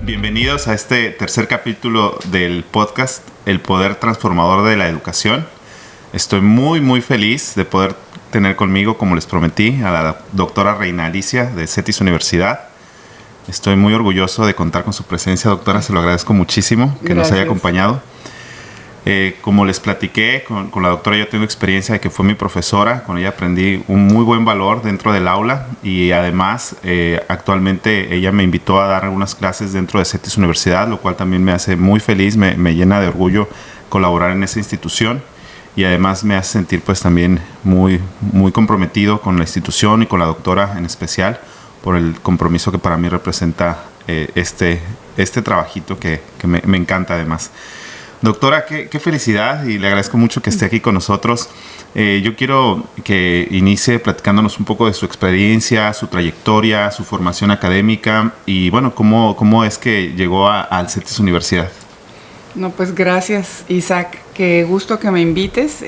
Bienvenidos a este tercer capítulo del podcast El Poder Transformador de la Educación. Estoy muy feliz de poder tener conmigo, como les prometí, a la doctora Reina Alicia de CETIS Universidad. Estoy muy orgulloso de contar con su presencia, doctora. Se lo agradezco muchísimo que nos haya acompañado. Como les platiqué, con la doctora yo tengo experiencia de que fue mi profesora. Con ella aprendí un muy buen valor dentro del aula y además actualmente ella me invitó a dar algunas clases dentro de CETIS Universidad, lo cual también me hace muy feliz, me llena de orgullo colaborar en esa institución y además me hace sentir pues también muy comprometido con la institución y con la doctora en especial por el compromiso que para mí representa este trabajito que me encanta además. Doctora, qué felicidad y le agradezco mucho que esté aquí con nosotros. Yo quiero que inicie platicándonos un poco de su experiencia, su trayectoria, su formación académica y bueno, cómo es que llegó al CETIS Universidad. No, pues gracias, Isaac. Qué gusto que me invites.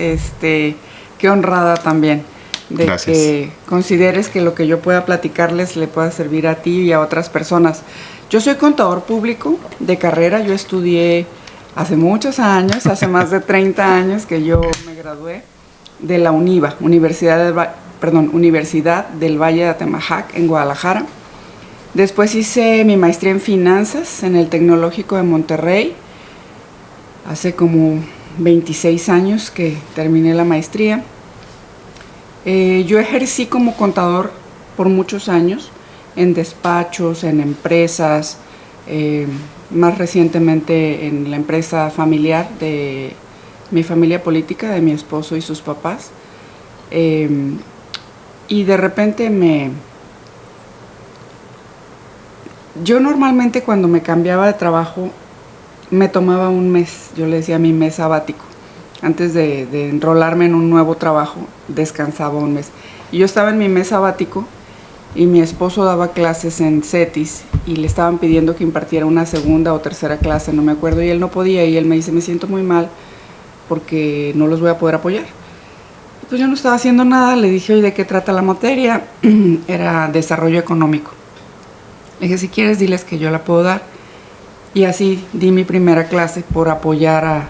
Qué honrada también de Gracias. que consideres que lo que yo pueda platicarles le pueda servir a ti y a otras personas. Yo soy contador público de carrera. Yo estudié hace muchos años, hace más de 30 años que yo me gradué de la UNIVA, Universidad del Valle de Atemajac, en Guadalajara. Después hice mi maestría en finanzas en el Tecnológico de Monterrey. Hace como 26 años que terminé la maestría. Yo ejercí como contador por muchos años, en despachos, en empresas, más recientemente en la empresa familiar de mi familia política, de mi esposo y sus papás. Y de repente yo normalmente cuando me cambiaba de trabajo me tomaba un mes, yo le decía mi mes sabático. Antes de enrolarme en un nuevo trabajo, descansaba un mes. Y yo estaba en mi mes sabático y mi esposo daba clases en CETIS y le estaban pidiendo que impartiera una segunda o tercera clase, no me acuerdo, y él no podía y él me dice, me siento muy mal porque no los voy a poder apoyar. Y pues yo no estaba haciendo nada, le dije, oye, ¿de qué trata la materia? Era desarrollo económico. Le dije, si quieres, diles que yo la puedo dar. Y así di mi primera clase por apoyar a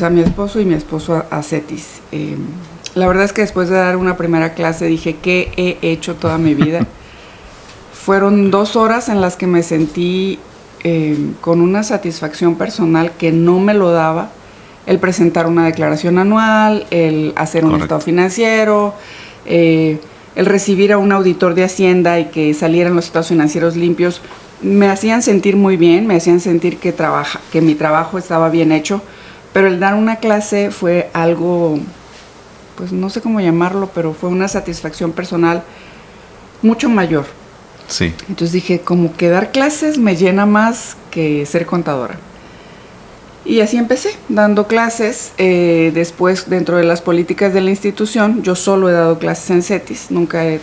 mi esposo y mi esposo a CETIS. La verdad es que después de dar una primera clase dije, ¿qué he hecho toda mi vida? Fueron 2 horas en las que me sentí con una satisfacción personal que no me lo daba el presentar una declaración anual, el hacer un estado financiero, el recibir a un auditor de Hacienda y que salieran los estados financieros limpios. Me hacían sentir muy bien, me hacían sentir que mi trabajo estaba bien hecho, pero el dar una clase fue algo, pues no sé cómo llamarlo, pero fue una satisfacción personal mucho mayor. Sí. Entonces dije, como que dar clases me llena más que ser contadora. Y así empecé, dando clases. Después, dentro de las políticas de la institución, yo solo he dado clases en CETIS, nunca he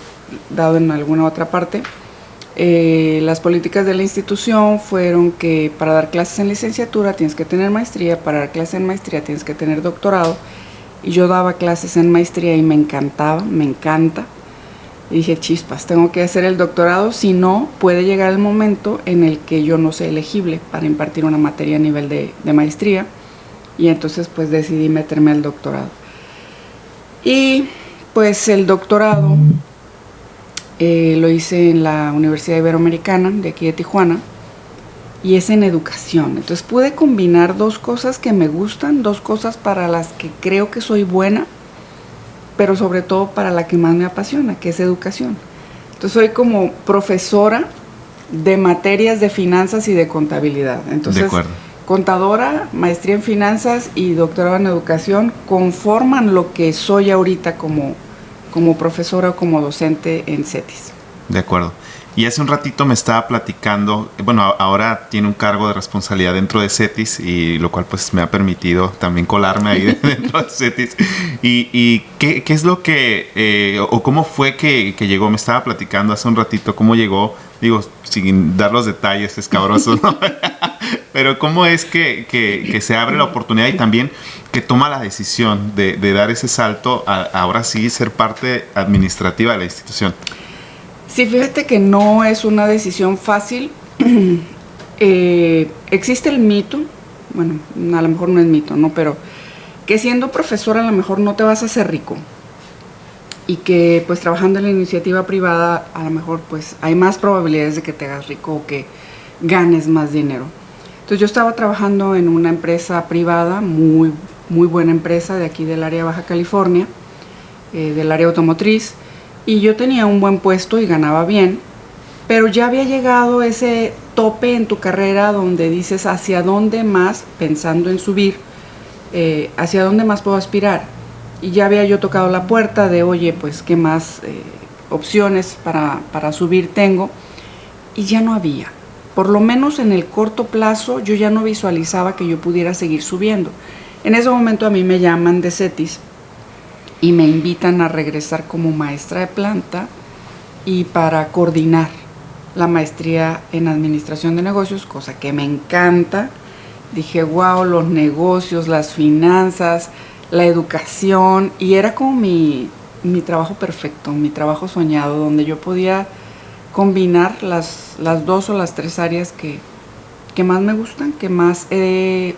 dado en alguna otra parte. Las políticas de la institución fueron que para dar clases en licenciatura tienes que tener maestría, para dar clases en maestría tienes que tener doctorado. Y yo daba clases en maestría y me encantaba, me encanta. Y dije, chispas, tengo que hacer el doctorado, si no, puede llegar el momento en el que yo no sea elegible para impartir una materia a nivel de maestría. Y entonces pues decidí meterme al doctorado. Y pues el doctorado lo hice en la Universidad Iberoamericana de aquí de Tijuana y es en educación. Entonces pude combinar 2 cosas que me gustan, 2 cosas para las que creo que soy buena, pero sobre todo para la que más me apasiona, que es educación. Entonces soy como profesora de materias de finanzas y de contabilidad. Entonces, contadora, maestría en finanzas y doctorado en educación conforman lo que soy ahorita como profesora o como docente en CETIS. De acuerdo. Y hace un ratito me estaba platicando, bueno, ahora tiene un cargo de responsabilidad dentro de CETIS, y lo cual pues me ha permitido también colarme ahí dentro de CETIS. ¿Y qué es lo que, o cómo fue que llegó? Me estaba platicando hace un ratito cómo llegó, digo, sin dar los detalles escabrosos, ¿no? Pero cómo es que se abre la oportunidad y también que toma la decisión de dar ese salto a ahora sí ser parte administrativa de la institución. Sí, fíjate que no es una decisión fácil. Existe el mito, bueno, a lo mejor no es mito, ¿no? Pero que siendo profesor a lo mejor no te vas a hacer rico. Y que pues trabajando en la iniciativa privada a lo mejor pues hay más probabilidades de que te hagas rico o que ganes más dinero. Entonces yo estaba trabajando en una empresa privada, muy, muy buena empresa de aquí del área de Baja California, del área automotriz, y yo tenía un buen puesto y ganaba bien, pero ya había llegado ese tope en tu carrera donde dices hacia dónde más, pensando en subir, hacia dónde más puedo aspirar. Y ya había yo tocado la puerta de, oye, pues qué más opciones para subir tengo, y ya no había. Por lo menos en el corto plazo yo ya no visualizaba que yo pudiera seguir subiendo. En ese momento a mí me llaman de CETIS y me invitan a regresar como maestra de planta y para coordinar la maestría en administración de negocios, cosa que me encanta. Dije, wow, los negocios, las finanzas, la educación, y era como mi trabajo perfecto, mi trabajo soñado, donde yo podía combinar las dos o las tres áreas que más me gustan, que más he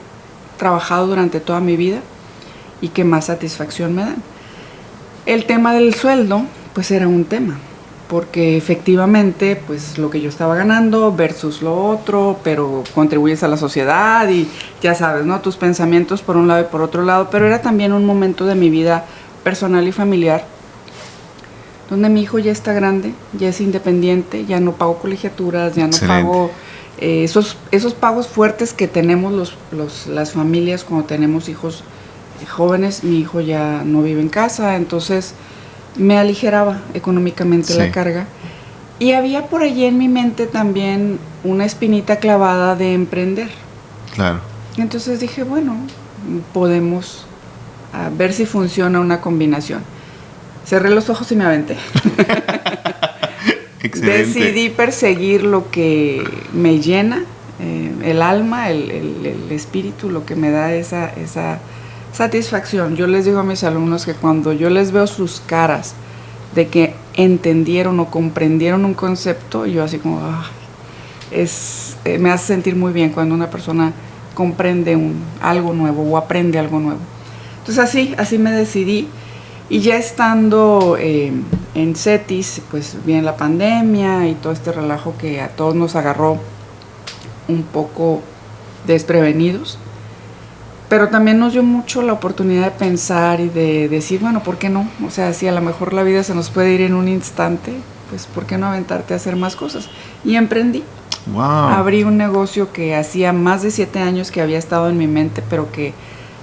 trabajado durante toda mi vida y que más satisfacción me dan. El tema del sueldo, pues era un tema, porque efectivamente, pues lo que yo estaba ganando versus lo otro, pero contribuyes a la sociedad y ya sabes, ¿no? Tus pensamientos por un lado y por otro lado, pero era también un momento de mi vida personal y familiar, donde mi hijo ya está grande, ya es independiente, ya no pago colegiaturas, ya no pago esos pagos fuertes que tenemos las familias cuando tenemos hijos jóvenes. Mi hijo ya no vive en casa, entonces me aligeraba económicamente la carga. Y había por allí en mi mente también una espinita clavada de emprender. Claro. Entonces dije, bueno, podemos ver si funciona una combinación. Cerré los ojos y me aventé. Excelente. Decidí perseguir lo que me llena, el alma, el espíritu, lo que me da esa satisfacción. Yo les digo a mis alumnos que cuando yo les veo sus caras de que entendieron o comprendieron un concepto, yo así como, me hace sentir muy bien cuando una persona comprende algo nuevo o aprende algo nuevo. Entonces así me decidí. Y ya estando en CETIS, pues viene la pandemia y todo este relajo que a todos nos agarró un poco desprevenidos, pero también nos dio mucho la oportunidad de pensar y de decir, bueno, ¿por qué no? O sea, si a lo mejor la vida se nos puede ir en un instante, pues ¿por qué no aventarte a hacer más cosas? Y emprendí. Wow. Abrí un negocio que hacía más de 7 años que había estado en mi mente, pero que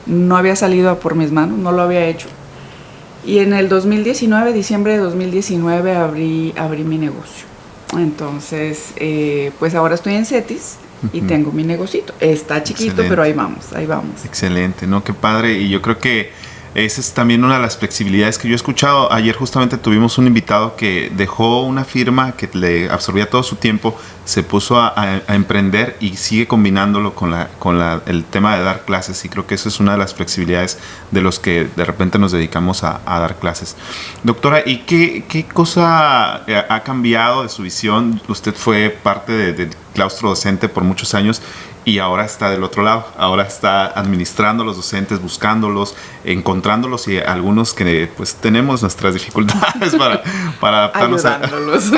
no había salido por mis manos, no lo había hecho. Y en el 2019, diciembre de 2019, abrí mi negocio. Entonces, pues ahora estoy en CETIS y tengo mi negocito. Está chiquito, excelente, pero ahí vamos. Excelente, ¿no? Qué padre. Y yo creo que esa es también una de las flexibilidades que yo he escuchado. Ayer justamente tuvimos un invitado que dejó una firma que le absorbía todo su tiempo, se puso a emprender y sigue combinándolo con el tema de dar clases, y creo que eso es una de las flexibilidades de los que de repente nos dedicamos a dar clases. Doctora, ¿y qué cosa ha cambiado de su visión? Usted fue parte del claustro docente por muchos años y ahora está del otro lado, ahora está administrando a los docentes, buscándolos, encontrándolos, y algunos que pues tenemos nuestras dificultades para adaptarnos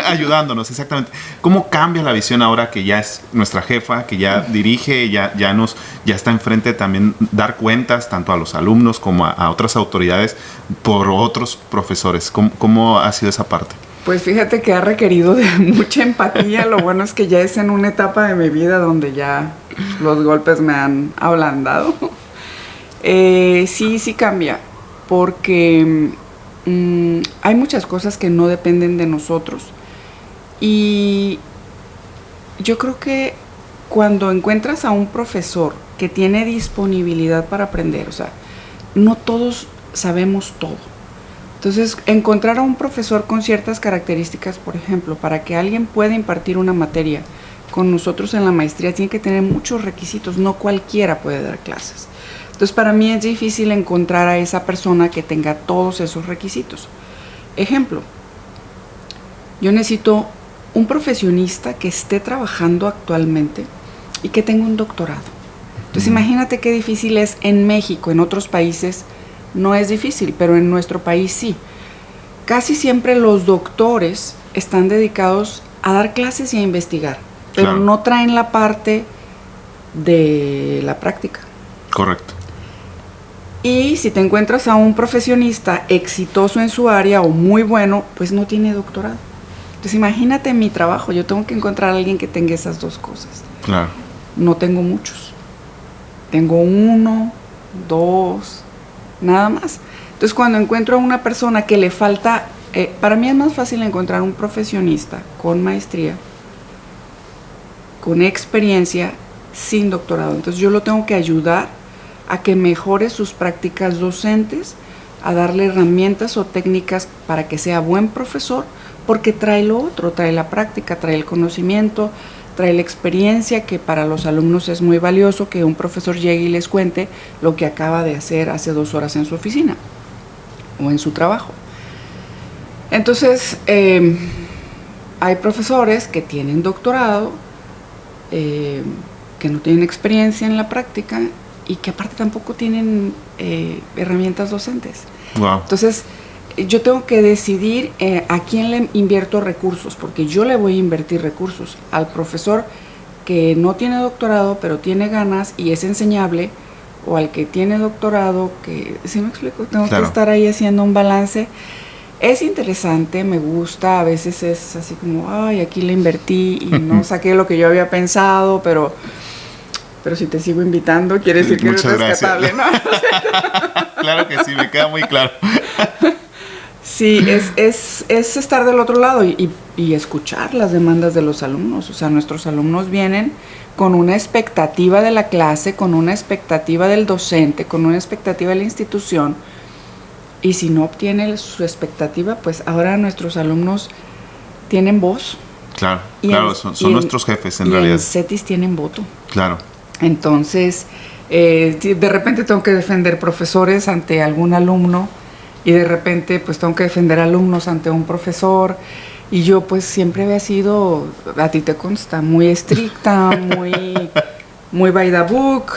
ayudándonos, exactamente. ¿Cómo cambia la visión ahora que ya es nuestra jefa, que ya dirige, ya está enfrente de también dar cuentas tanto a los alumnos como a otras autoridades por otros profesores? ¿Cómo ha sido esa parte? Pues fíjate que ha requerido de mucha empatía. Lo bueno es que ya es en una etapa de mi vida donde ya los golpes me han ablandado. Sí cambia, porque hay muchas cosas que no dependen de nosotros. Y yo creo que cuando encuentras a un profesor que tiene disponibilidad para aprender, o sea, no todos sabemos todo. Entonces, encontrar a un profesor con ciertas características, por ejemplo, para que alguien pueda impartir una materia con nosotros en la maestría, tiene que tener muchos requisitos, no cualquiera puede dar clases. Entonces, para mí es difícil encontrar a esa persona que tenga todos esos requisitos. Ejemplo, yo necesito un profesionista que esté trabajando actualmente y que tenga un doctorado. Entonces imagínate qué difícil es en México. En otros países no es difícil, pero en nuestro país sí. Casi siempre los doctores están dedicados a dar clases y a investigar, pero Claro. no traen la parte de la práctica. Correcto. Y si te encuentras a un profesionista exitoso en su área o muy bueno, pues no tiene doctorado. Entonces imagínate mi trabajo, yo tengo que encontrar a alguien que tenga esas dos cosas. Claro. No tengo muchos. Tengo 1, 2, nada más. Entonces cuando encuentro a una persona que le falta, para mí es más fácil encontrar un profesionista con maestría, con experiencia, sin doctorado. Entonces yo lo tengo que ayudar a que mejore sus prácticas docentes, a darle herramientas o técnicas para que sea buen profesor, porque trae lo otro, trae la práctica, trae el conocimiento, trae la experiencia, que para los alumnos es muy valioso que un profesor llegue y les cuente lo que acaba de hacer hace 2 horas en su oficina o en su trabajo. Entonces, hay profesores que tienen doctorado, que no tienen experiencia en la práctica y que aparte tampoco tienen herramientas docentes. Wow. Entonces, yo tengo que decidir a quién le invierto recursos, porque yo le voy a invertir recursos al profesor que no tiene doctorado, pero tiene ganas y es enseñable, o al que tiene doctorado, que, ¿sí me explico? Tengo Claro. que estar ahí haciendo un balance. Es interesante, me gusta, a veces es así como, ay, aquí le invertí y no saqué lo que yo había pensado, pero si te sigo invitando, quiere decir que eres Muchas rescatable, ¿no? Claro que sí, me queda muy claro. Sí, es estar del otro lado y escuchar las demandas de los alumnos. O sea, nuestros alumnos vienen con una expectativa de la clase, con una expectativa del docente, con una expectativa de la institución. Y si no obtiene su expectativa, pues ahora nuestros alumnos tienen voz. Claro, Y claro, son nuestros jefes en y realidad. en CETIS tienen voto. Claro. Entonces, de repente tengo que defender profesores ante algún alumno y de repente pues tengo que defender alumnos ante un profesor, y yo pues siempre había sido, a ti te consta, muy estricta, muy by the book,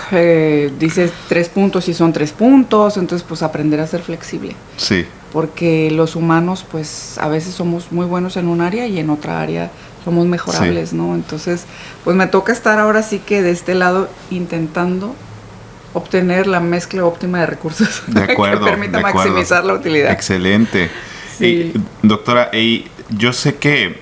dice 3 puntos y son 3 puntos, entonces pues aprender a ser flexible, Sí. porque los humanos pues a veces somos muy buenos en un área y en otra área somos mejorables, Sí. ¿no? Entonces pues me toca estar ahora sí que de este lado intentando obtener la mezcla óptima de recursos De acuerdo. que permita de acuerdo. maximizar la utilidad. Excelente. Sí. Doctora, yo sé que,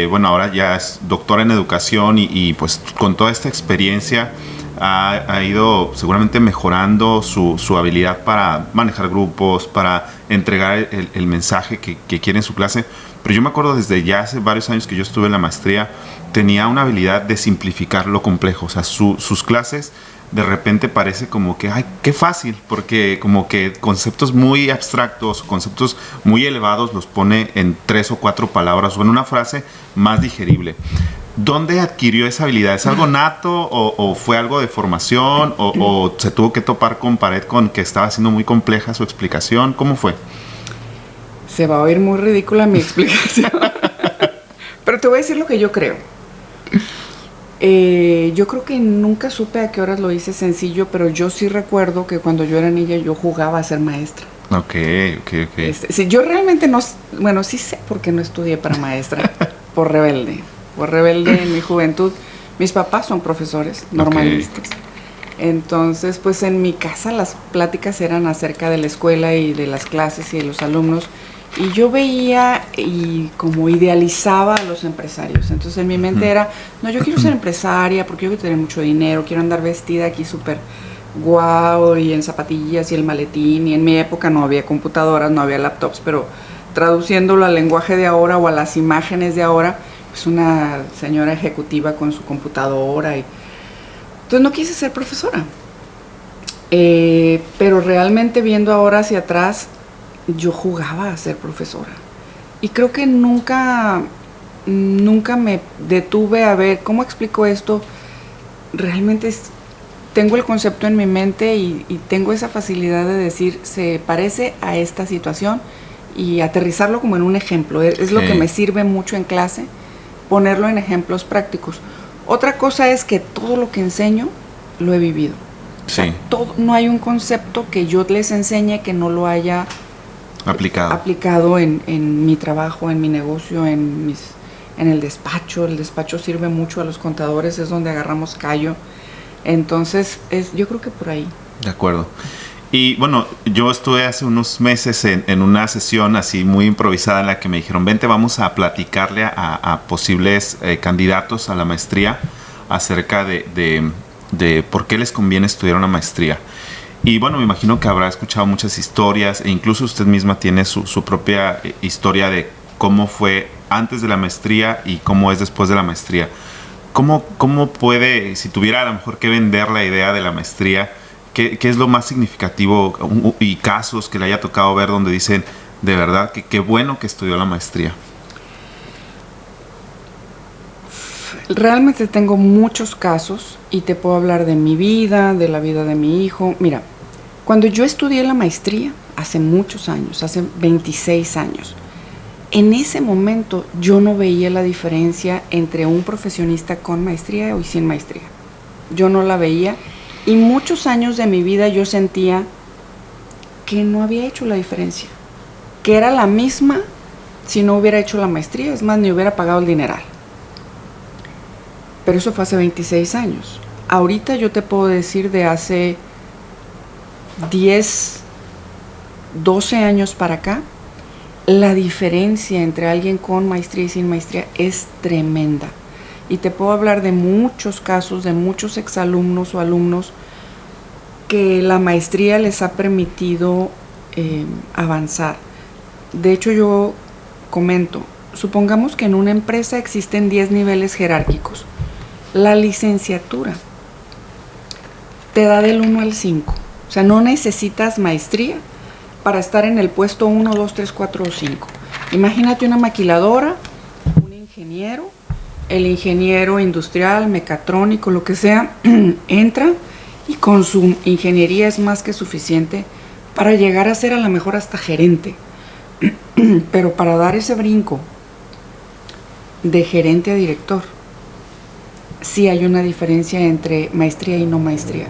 bueno, ahora ya es doctora en educación y pues con toda esta experiencia ha ido seguramente mejorando su habilidad para manejar grupos, para entregar el mensaje que quiere en su clase. Pero yo me acuerdo desde ya hace varios años que yo estuve en la maestría, tenía una habilidad de simplificar lo complejo. O sea, sus clases de repente parece como que, ay, qué fácil, porque como que conceptos muy abstractos, conceptos muy elevados los pone en 3 o 4 palabras o en una frase más digerible. ¿Dónde adquirió esa habilidad? ¿Es algo nato o fue algo de formación o se tuvo que topar con pared con que estaba siendo muy compleja su explicación? ¿Cómo fue? Se va a oír muy ridícula mi explicación, pero te voy a decir lo que yo creo. Yo creo que nunca supe a qué horas lo hice sencillo, pero yo sí recuerdo que cuando yo era niña yo jugaba a ser maestra. Ok. Sí, yo realmente no, bueno, sí sé por qué no estudié para maestra, por rebelde en mi juventud. Mis papás son profesores normalistas. Entonces, pues en mi casa las pláticas eran acerca de la escuela y de las clases y de los alumnos. Y yo veía y como idealizaba a los empresarios. Entonces en mi mente era, no, yo quiero ser empresaria porque yo quiero tener mucho dinero, quiero andar vestida aquí súper guau y en zapatillas y el maletín. Y en mi época no había computadoras, no había laptops, pero traduciéndolo al lenguaje de ahora o a las imágenes de ahora, pues una señora ejecutiva con su computadora. Entonces no quise ser profesora. Pero realmente viendo ahora hacia atrás, yo jugaba a ser profesora y creo que nunca me detuve a ver cómo explico esto. Realmente tengo el concepto en mi mente y tengo esa facilidad de decir se parece a esta situación y aterrizarlo como en un ejemplo. Es lo que me sirve mucho en clase, ponerlo en ejemplos prácticos. Otra cosa es que todo lo que enseño lo he vivido. Sí. O sea, no hay un concepto que yo les enseñe que no lo haya aplicado en mi trabajo, en mi negocio, en el despacho. El despacho sirve mucho a los contadores, es donde agarramos callo. Entonces, yo creo que por ahí. De acuerdo. Y bueno, yo estuve hace unos meses en una sesión así muy improvisada en la que me dijeron, vente, vamos a platicarle a posibles candidatos a la maestría acerca de por qué les conviene estudiar una maestría. Y bueno, me imagino que habrá escuchado muchas historias e incluso usted misma tiene su propia historia de cómo fue antes de la maestría y cómo es después de la maestría. ¿Cómo puede, si tuviera a lo mejor que vender la idea de la maestría, qué es lo más significativo y casos que le haya tocado ver donde dicen, de verdad, que qué bueno que estudió la maestría? Realmente tengo muchos casos y te puedo hablar de mi vida, de la vida de mi hijo. Mira, cuando yo estudié la maestría, hace muchos años, hace 26 años, en ese momento yo no veía la diferencia entre un profesionista con maestría y sin maestría. Yo no la veía y muchos años de mi vida yo sentía que no había hecho la diferencia, que era la misma si no hubiera hecho la maestría, es más, ni hubiera pagado el dineral. Pero eso fue hace 26 años. Ahorita yo te puedo decir de hace 10, 12 años para acá, la diferencia entre alguien con maestría y sin maestría es tremenda. Y te puedo hablar de muchos casos, de muchos exalumnos o alumnos que la maestría les ha permitido avanzar. De hecho, yo comento, supongamos que en una empresa existen 10 niveles jerárquicos. La licenciatura te da del 1 al 5. O sea, no necesitas maestría para estar en el puesto 1, 2, 3, 4 o 5. Imagínate una maquiladora, un ingeniero, el ingeniero industrial, mecatrónico, lo que sea, entra y con su ingeniería es más que suficiente para llegar a ser a lo mejor hasta gerente. Pero para dar ese brinco de gerente a director, sí hay una diferencia entre maestría y no maestría.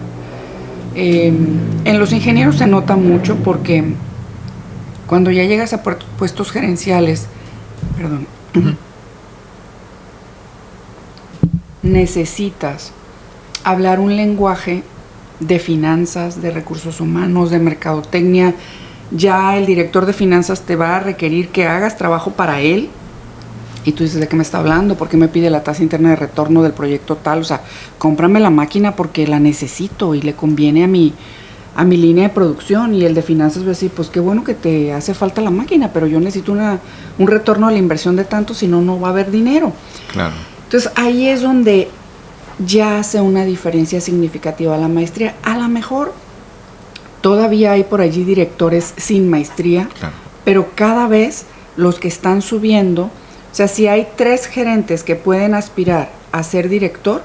En los ingenieros se nota mucho porque cuando ya llegas a puestos gerenciales, necesitas hablar un lenguaje de finanzas, de recursos humanos, de mercadotecnia. Ya el director de finanzas te va a requerir que hagas trabajo para él. Y tú dices, ¿de qué me está hablando? ¿Por qué me pide la tasa interna de retorno del proyecto tal? O sea, cómprame la máquina porque la necesito y le conviene a mi línea de producción. Y el de finanzas va a decir, pues qué bueno que te hace falta la máquina, pero yo necesito un retorno a la inversión de tanto, si no, no va a haber dinero. Claro. Entonces, ahí es donde ya hace una diferencia significativa la maestría. A lo mejor todavía hay por allí directores sin maestría, claro, pero cada vez los que están subiendo. O sea, si hay 3 gerentes que pueden aspirar a ser director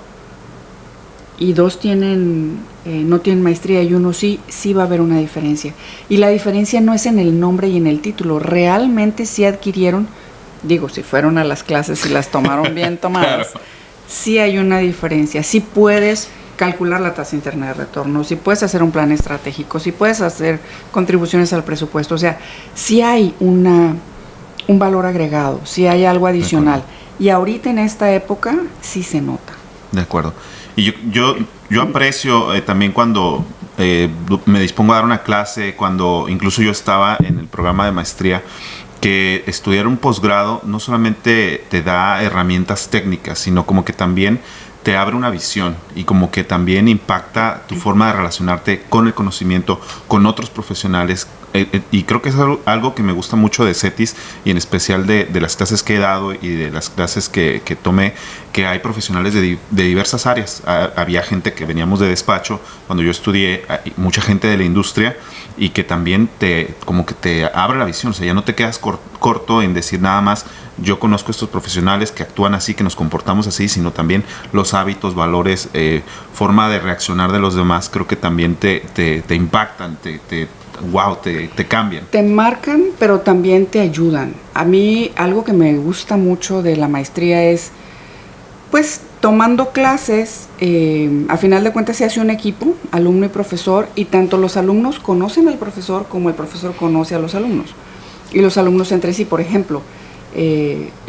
y 2 no tienen maestría y 1 sí va a haber una diferencia. Y la diferencia no es en el nombre y en el título. Realmente sí adquirieron, si fueron a las clases y las tomaron bien tomadas, claro, sí hay una diferencia. Sí puedes calcular la tasa interna de retorno, sí puedes hacer un plan estratégico, sí puedes hacer contribuciones al presupuesto. O sea, sí hay un valor agregado, si hay algo adicional. Y ahorita en esta época sí se nota. De acuerdo. Y yo aprecio también cuando me dispongo a dar una clase, cuando incluso yo estaba en el programa de maestría, que estudiar un posgrado no solamente te da herramientas técnicas, sino como que también te abre una visión y como que también impacta tu forma de relacionarte con el conocimiento, con otros profesionales. Y creo que es algo que me gusta mucho de CETIS y en especial de las clases que he dado y de las clases que tomé, que hay profesionales de diversas áreas. Había gente que veníamos de despacho cuando yo estudié, mucha gente de la industria, y que también como que te abre la visión. O sea, ya no te quedas corto en decir nada más yo conozco a estos profesionales que actúan así, que nos comportamos así, sino también los hábitos, valores, forma de reaccionar de los demás. Creo que también te impactan, te cambian. Te marcan, pero también te ayudan. A mí algo que me gusta mucho de la maestría es, pues, tomando clases, a final de cuentas se hace un equipo, alumno y profesor, y tanto los alumnos conocen al profesor como el profesor conoce a los alumnos. Y los alumnos entre sí, por ejemplo,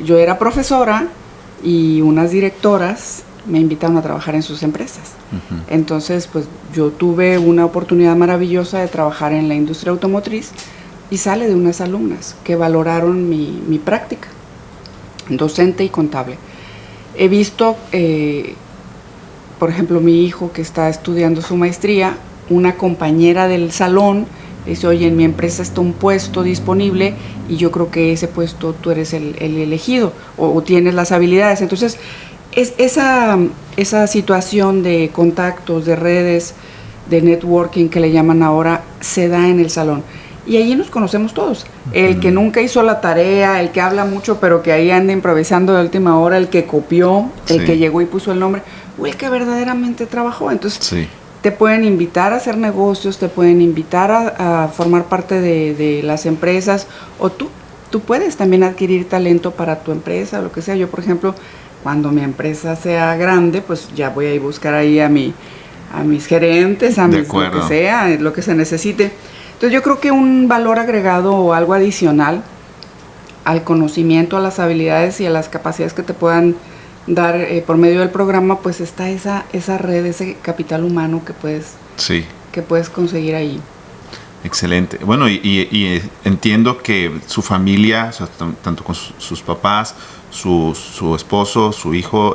yo era profesora y unas directoras me invitaron a trabajar en sus empresas. Uh-huh. Entonces, pues yo tuve una oportunidad maravillosa de trabajar en la industria automotriz y sale de unas alumnas que valoraron mi práctica, docente y contable. He visto, por ejemplo, mi hijo que está estudiando su maestría, una compañera del salón dice, oye, en mi empresa está un puesto disponible y yo creo que ese puesto tú eres el elegido o tienes las habilidades. Entonces, esa situación de contactos, de redes, de networking que le llaman ahora, se da en el salón. Y allí nos conocemos todos. El que nunca hizo la tarea, el que habla mucho pero que ahí anda improvisando de última hora, el que copió, el que llegó y puso el nombre, o el que verdaderamente trabajó. Entonces, te pueden invitar a hacer negocios, te pueden invitar a formar parte de las empresas, o tú puedes también adquirir talento para tu empresa, lo que sea. Yo, por ejemplo, cuando mi empresa sea grande, pues ya voy a ir a buscar ahí a mis gerentes, a mis, lo que sea, lo que se necesite. Entonces yo creo que un valor agregado o algo adicional al conocimiento, a las habilidades y a las capacidades que te puedan dar por medio del programa, pues está esa red, ese capital humano que puedes conseguir ahí. Excelente. Bueno, y entiendo que su familia, o sea, tanto con sus papás, su esposo, su hijo,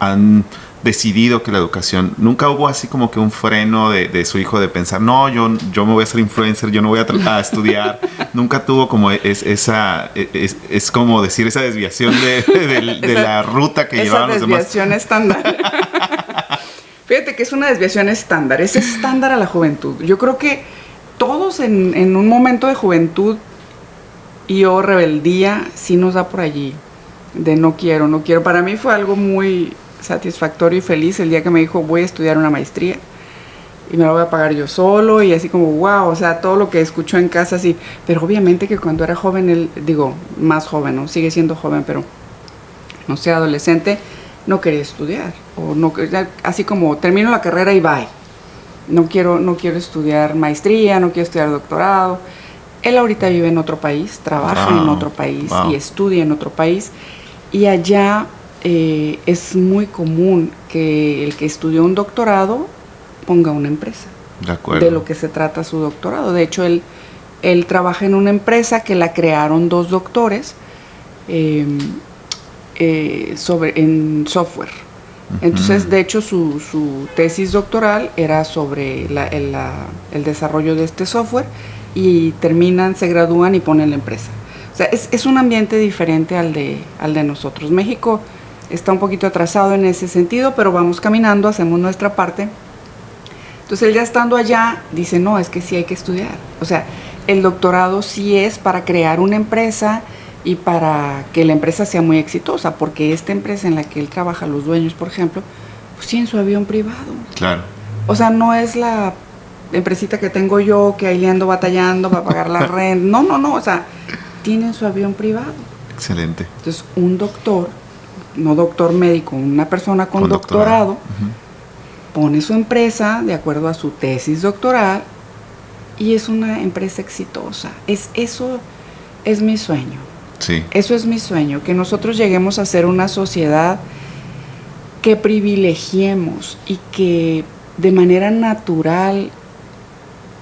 han decidido que la educación, nunca hubo así como que un freno de su hijo de pensar, no, yo me voy a ser influencer, yo no voy a estudiar. Nunca tuvo como es como decir esa desviación de la ruta que llevaban los demás. Esa desviación estándar. Fíjate que es una desviación estándar, es estándar a la juventud. Yo creo que todos en un momento de juventud o rebeldía sí nos da por allí, de no quiero. Para mí fue algo muy satisfactorio y feliz el día que me dijo voy a estudiar una maestría y me la voy a pagar yo solo, y así como wow, o sea, todo lo que escuchó en casa así. Pero obviamente que cuando era joven, más joven, ¿no? Sigue siendo joven, pero no sé, adolescente, no quería estudiar, o no, así como termino la carrera y bye, no quiero estudiar maestría, no quiero estudiar doctorado. Él ahorita vive en otro país, trabaja en otro país y estudia en otro país, y allá es muy común que el que estudió un doctorado ponga una empresa. De acuerdo. De lo que se trata su doctorado. De hecho, él trabaja en una empresa que la crearon 2 doctores en software. Uh-huh. Entonces, de hecho, su tesis doctoral era sobre el desarrollo de este software, y se gradúan y ponen la empresa. O sea, es un ambiente diferente al de nosotros. México está un poquito atrasado en ese sentido, pero vamos caminando, hacemos nuestra parte. Entonces él ya estando allá dice, no, es que sí hay que estudiar. O sea, el doctorado sí es para crear una empresa y para que la empresa sea muy exitosa, porque esta empresa en la que él trabaja, los dueños, por ejemplo, pues tienen su avión privado. Claro. O sea, no es la empresita que tengo yo, que ahí le ando batallando para pagar la renta. No, o sea, tienen su avión privado. Excelente. Entonces, un doctor, no doctor médico, una persona con doctorado, uh-huh, pone su empresa de acuerdo a su tesis doctoral y es una empresa exitosa. Eso es mi sueño. Sí. Eso es mi sueño, que nosotros lleguemos a ser una sociedad que privilegiemos y que de manera natural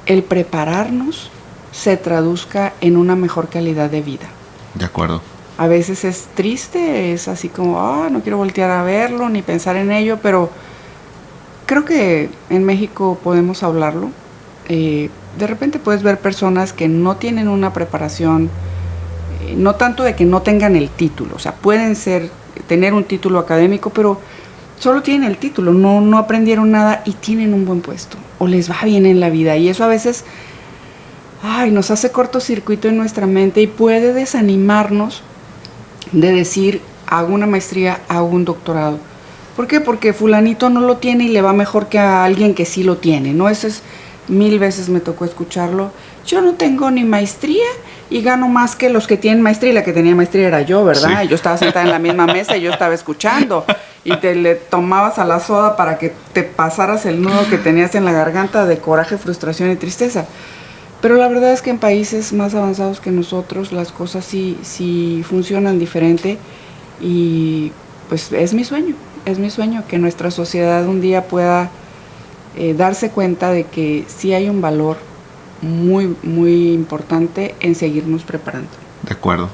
el prepararnos se traduzca en una mejor calidad de vida. De acuerdo. A veces es triste, es así como, no quiero voltear a verlo ni pensar en ello, pero creo que en México podemos hablarlo. De repente puedes ver personas que no tienen una preparación, no tanto de que no tengan el título, o sea, pueden tener un título académico, pero solo tienen el título, no aprendieron nada y tienen un buen puesto, o les va bien en la vida, y eso a veces nos hace cortocircuito en nuestra mente y puede desanimarnos de decir, hago una maestría, hago un doctorado. ¿Por qué? Porque fulanito no lo tiene y le va mejor que a alguien que sí lo tiene, ¿no? Eso es, 1000 veces me tocó escucharlo. Yo no tengo ni maestría y gano más que los que tienen maestría, y la que tenía maestría era yo, ¿verdad? Sí. Y yo estaba sentada en la misma mesa y yo estaba escuchando. y te le tomabas a la soda para que te pasaras el nudo que tenías en la garganta de coraje, frustración y tristeza. Pero la verdad es que en países más avanzados que nosotros las cosas sí funcionan diferente y pues es mi sueño que nuestra sociedad un día pueda darse cuenta de que sí hay un valor muy, muy importante en seguirnos preparando. De acuerdo.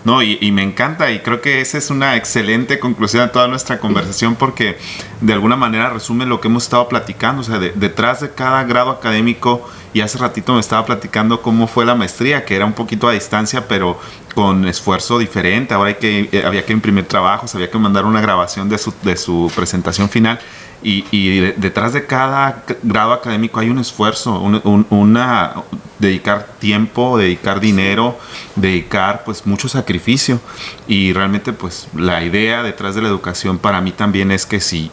No, y me encanta, y creo que esa es una excelente conclusión de toda nuestra conversación, porque de alguna manera resume lo que hemos estado platicando. O sea, detrás de cada grado académico, y hace ratito me estaba platicando cómo fue la maestría, que era un poquito a distancia, pero con esfuerzo diferente. Ahora había que imprimir trabajos, había que mandar una grabación de su presentación final. Y detrás de cada grado académico hay un esfuerzo, dedicar tiempo, dedicar dinero, dedicar pues mucho sacrificio. Y realmente pues la idea detrás de la educación para mí también es que si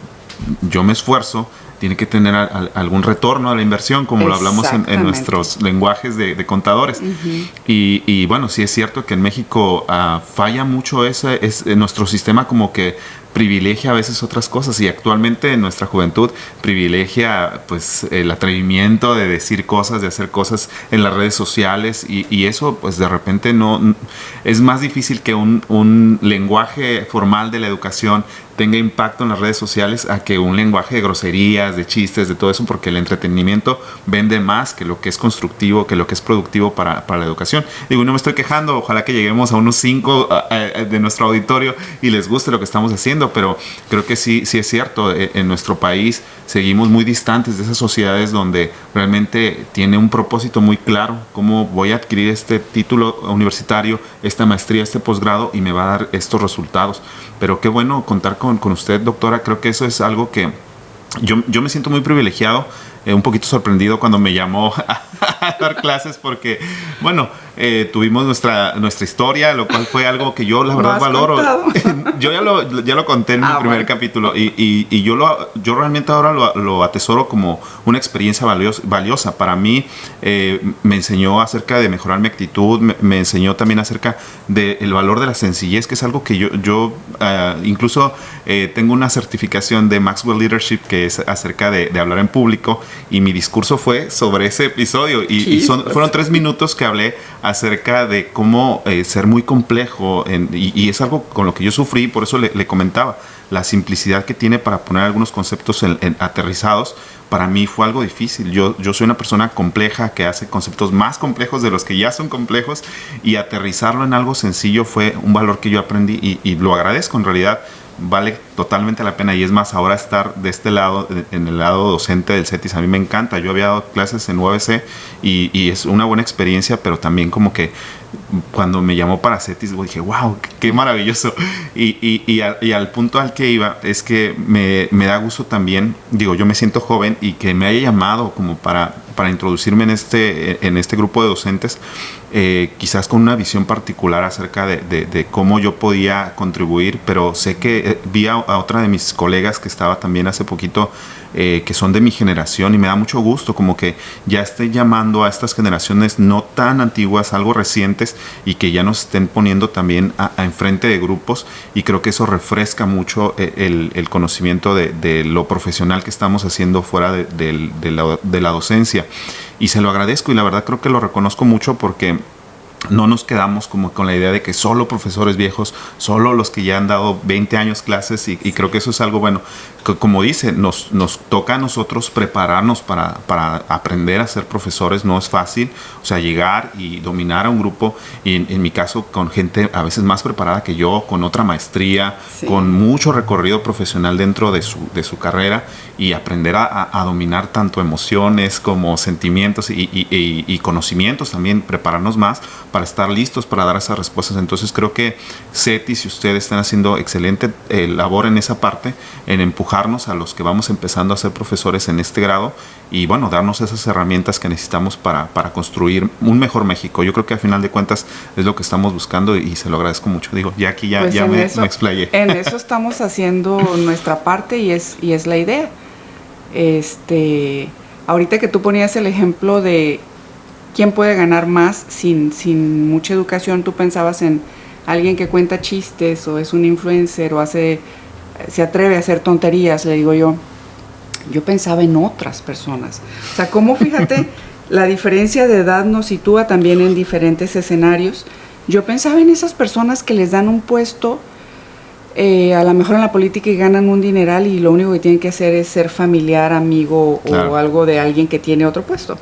yo me esfuerzo, tiene que tener algún retorno a la inversión, como lo hablamos en nuestros lenguajes de contadores. Uh-huh. Y bueno, sí es cierto que en México falla mucho nuestro sistema, como que privilegia a veces otras cosas, y actualmente en nuestra juventud privilegia pues el atrevimiento de decir cosas, de hacer cosas en las redes sociales, y eso pues de repente no es más difícil que un lenguaje formal de la educación tenga impacto en las redes sociales a que un lenguaje de groserías, de chistes, de todo eso, porque el entretenimiento vende más que lo que es constructivo, que lo que es productivo para la educación. Digo, no me estoy quejando, ojalá que lleguemos a unos 5 de nuestro auditorio y les guste lo que estamos haciendo, pero creo que sí es cierto, en nuestro país seguimos muy distantes de esas sociedades donde realmente tiene un propósito muy claro: cómo voy a adquirir este título universitario, esta maestría, este posgrado, y me va a dar estos resultados. Pero qué bueno contar con usted, doctora. Creo que eso es algo que yo me siento muy privilegiado, un poquito sorprendido cuando me llamó a dar clases, porque bueno, tuvimos nuestra historia, lo cual fue algo que yo la verdad valoro. Yo ya lo conté en mi primer capítulo, y yo realmente ahora lo atesoro como una experiencia valiosa. Para mí me enseñó acerca de mejorar mi actitud, me enseñó también acerca del valor de la sencillez, que es algo que yo incluso tengo una certificación de Maxwell Leadership, que es acerca de hablar en público, y mi discurso fue sobre ese episodio, y fueron 3 minutos que hablé acerca de cómo ser muy complejo, y es algo con lo que yo sufrí. Por eso le comentaba la simplicidad que tiene para poner algunos conceptos aterrizados. Para mí fue algo difícil. Yo soy una persona compleja que hace conceptos más complejos de los que ya son complejos, y aterrizarlo en algo sencillo fue un valor que yo aprendí, y lo agradezco. En realidad vale totalmente la pena, y es más, ahora estar de este lado, en el lado docente del CETIS, a mí me encanta. Yo había dado clases en UABC y es una buena experiencia, pero también como que cuando me llamó para CETIS dije, wow, qué maravilloso. Y al punto al que iba es que me da gusto también, digo, yo me siento joven, y que me haya llamado como para introducirme en este grupo de docentes, quizás con una visión particular acerca de cómo yo podía contribuir. Pero sé que vi a otra de mis colegas que estaba también hace poquito, que son de mi generación, y me da mucho gusto como que ya esté llamando a estas generaciones no tan antiguas, algo recientes, y que ya nos estén poniendo también enfrente de grupos, y creo que eso refresca mucho el conocimiento de lo profesional que estamos haciendo fuera de la docencia, y se lo agradezco, y la verdad creo que lo reconozco mucho, porque no nos quedamos como con la idea de que solo profesores viejos, solo los que ya han dado 20 años clases, y creo que eso es algo bueno. Como dice, nos toca a nosotros prepararnos para aprender a ser profesores. No es fácil, o sea, llegar y dominar a un grupo, y en mi caso con gente a veces más preparada que yo, con otra maestría, sí, con mucho recorrido profesional dentro de su carrera, y aprender a dominar tanto emociones como sentimientos y conocimientos también, prepararnos más para estar listos para dar esas respuestas. Entonces creo que CETIS y ustedes están haciendo excelente labor en esa parte, en empujarnos a los que vamos empezando a ser profesores en este grado, y bueno, darnos esas herramientas que necesitamos para construir un mejor México. Yo creo que al final de cuentas es lo que estamos buscando, y se lo agradezco mucho. Digo, ya aquí ya me explayé. En eso estamos haciendo nuestra parte, y es la idea. Ahorita que tú ponías el ejemplo de quién puede ganar más sin mucha educación, tú pensabas en alguien que cuenta chistes, o es un influencer, o hace se atreve a hacer tonterías, le digo yo pensaba en otras personas. O sea, cómo, fíjate, la diferencia de edad nos sitúa también en diferentes escenarios. Yo pensaba en esas personas que les dan un puesto, a lo mejor en la política, y ganan un dineral y lo único que tienen que hacer es ser familiar, amigo, claro, o algo de alguien que tiene otro puesto.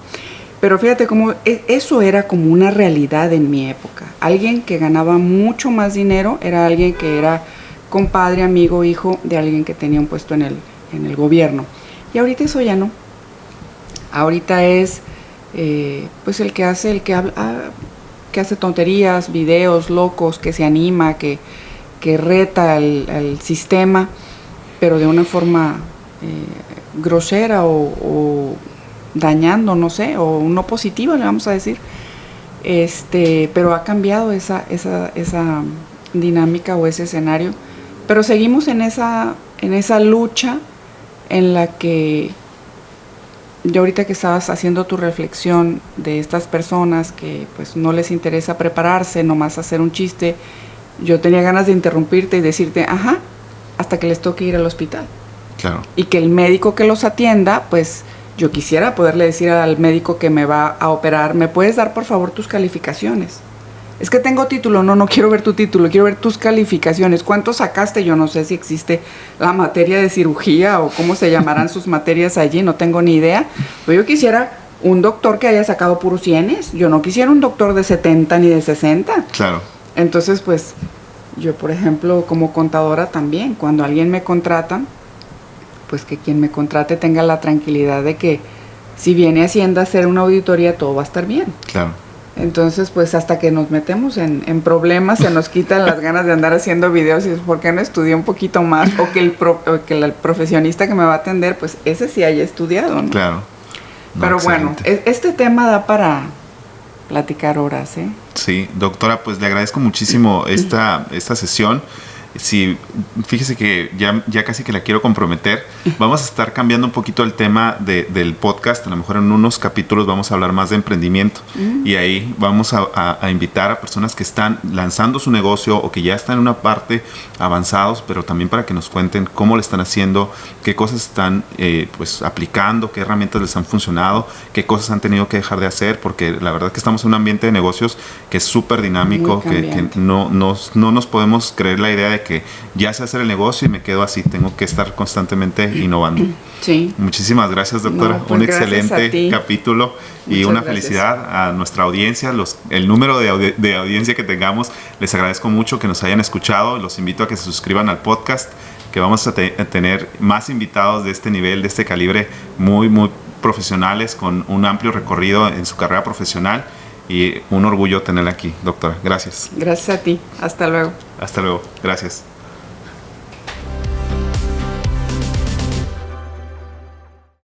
Pero fíjate cómo eso era como una realidad en mi época. Alguien que ganaba mucho más dinero era alguien que era compadre, amigo, hijo de alguien que tenía un puesto en el gobierno. Y ahorita eso ya no. Ahorita es pues el que hace tonterías, videos locos, que se anima, que reta al sistema, pero de una forma grosera o dañando, no sé, o no positiva, le vamos a decir. Pero ha cambiado esa dinámica o ese escenario. Pero seguimos en esa lucha en la que yo, ahorita que estabas haciendo tu reflexión de estas personas que pues no les interesa prepararse, nomás hacer un chiste, yo tenía ganas de interrumpirte y decirte, ajá, hasta que les toque ir al hospital. Claro. Y que el médico que los atienda, pues yo quisiera poderle decir al médico que me va a operar, ¿me puedes dar por favor tus calificaciones? Es que tengo título. No quiero ver tu título, quiero ver tus calificaciones. ¿Cuánto sacaste? Yo no sé si existe la materia de cirugía o cómo se llamarán sus materias allí, no tengo ni idea. Pero yo quisiera un doctor que haya sacado puros 100. Yo no quisiera un doctor de 70 ni de 60. Claro. Entonces, pues, yo, por ejemplo, como contadora también, cuando alguien me contrata, pues que quien me contrate tenga la tranquilidad de que si viene Hacienda a hacer una auditoría, todo va a estar bien. Claro. Entonces, pues hasta que nos metemos en problemas, se nos quitan las ganas de andar haciendo videos y es porque no estudié un poquito más, o que el profesionista que me va a atender, pues ese sí haya estudiado, ¿no? Claro. No, pero excelente. Bueno, este tema da para platicar horas, ¿eh? Sí, doctora, pues le agradezco muchísimo esta sesión. Sí, fíjese que ya casi que la quiero comprometer. Vamos a estar cambiando un poquito el tema del podcast. A lo mejor en unos capítulos vamos a hablar más de emprendimiento. Y ahí vamos a invitar a personas que están lanzando su negocio o que ya están en una parte avanzados, pero también para que nos cuenten cómo le están haciendo, qué cosas están pues aplicando, qué herramientas les han funcionado, qué cosas han tenido que dejar de hacer, porque la verdad que estamos en un ambiente de negocios que es súper dinámico, que no nos podemos creer la idea de que ya sé hacer el negocio y me quedo así, tengo que estar constantemente innovando. Sí. Muchísimas gracias, doctora. No, pues un excelente capítulo y muchas una gracias. Felicidad a nuestra audiencia, el número de audiencia que tengamos. Les agradezco mucho que nos hayan escuchado. Los invito a que se suscriban al podcast, que vamos a tener más invitados de este nivel, de este calibre, muy, muy profesionales, con un amplio recorrido en su carrera profesional. Y un orgullo tenerla aquí, doctora. Gracias. Gracias a ti. Hasta luego. Hasta luego. Gracias.